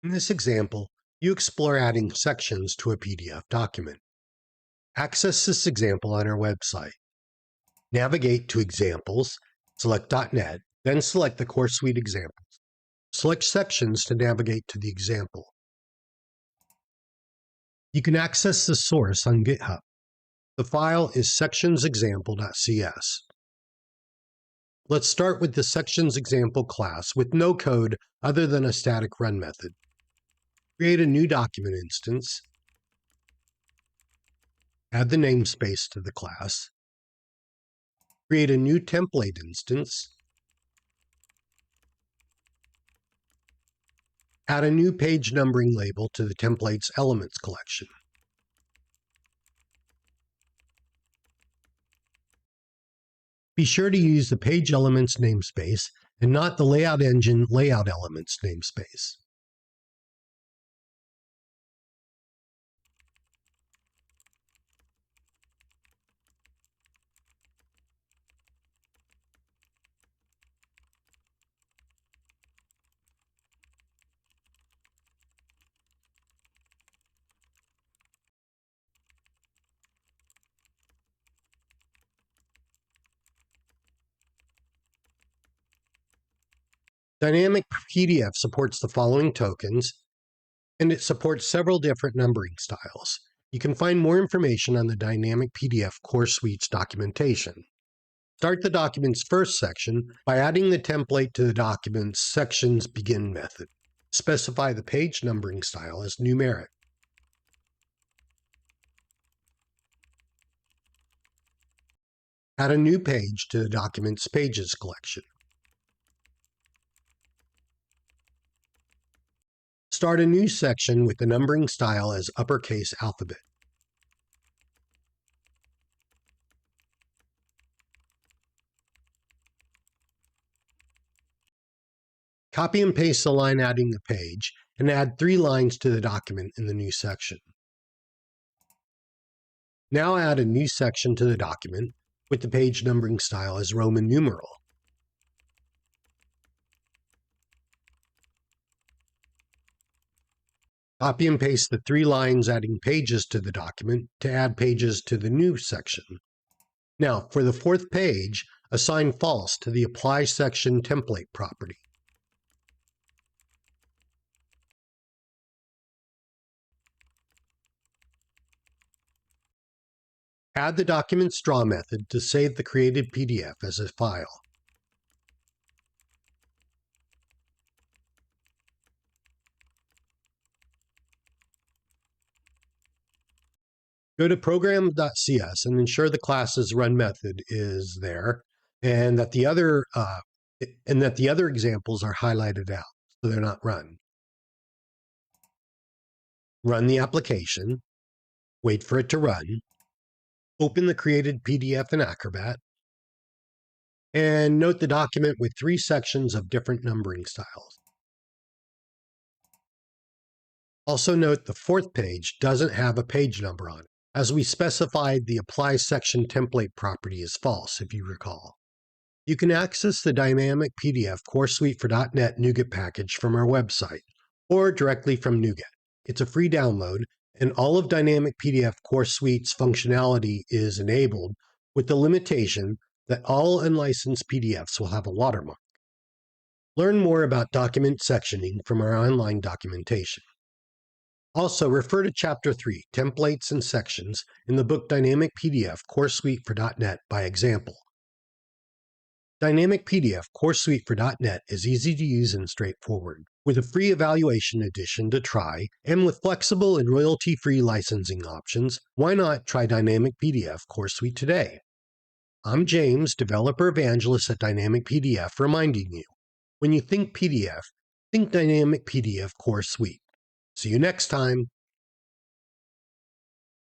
In this example, you explore adding sections to a PDF document. Access this example on our website. Navigate to Examples, select .NET, then select the course suite examples. Select Sections to navigate to the example. You can access the source on GitHub. The file is sectionsexample.cs. Let's start with the sections example class with no code other than a static run method. Create a new document instance. Add the namespace to the class. Create a new template instance. Add a new page numbering label to the template's elements collection. Be sure to use the page elements namespace and not the layout engine layout elements namespace. DynamicPDF supports the following tokens, and it supports several different numbering styles. You can find more information on the DynamicPDF course suite's documentation. Start the document's first section by adding the template to the document's sections begin method. Specify the page numbering style as numeric. Add a new page to the document's pages collection. Start a new section with the numbering style as uppercase alphabet. Copy and paste the line adding the page, and add 3 lines to the document in the new section. Now add a new section to the document with the page numbering style as Roman numeral. Copy and paste the 3 lines adding pages to the document to add pages to the new section. Now, for the 4th page, assign false to the Apply Section template property. Add the document's draw method to save the created PDF as a file. Go to program.cs and ensure the class's run method is there and that the other examples are highlighted out so they're not run. Run the application, wait for it to run, open the created PDF in Acrobat, and note the document with 3 sections of different numbering styles. Also note the 4th page doesn't have a page number on it, as we specified the Apply Section template property is false, if you recall. You can access the DynamicPDF Course Suite for .NET NuGet package from our website, or directly from NuGet. It's a free download, and all of DynamicPDF Course Suite's functionality is enabled with the limitation that all unlicensed PDFs will have a watermark. Learn more about document sectioning from our online documentation. Also, refer to Chapter 3, Templates and Sections, in the book DynamicPDF Course Suite for .NET by example. DynamicPDF Course Suite for .NET is easy to use and straightforward, with a free evaluation edition to try, and with flexible and royalty-free licensing options. Why not try DynamicPDF Course Suite today? I'm James, Developer Evangelist at DynamicPDF, reminding you, when you think PDF, think DynamicPDF Course Suite. See you next time.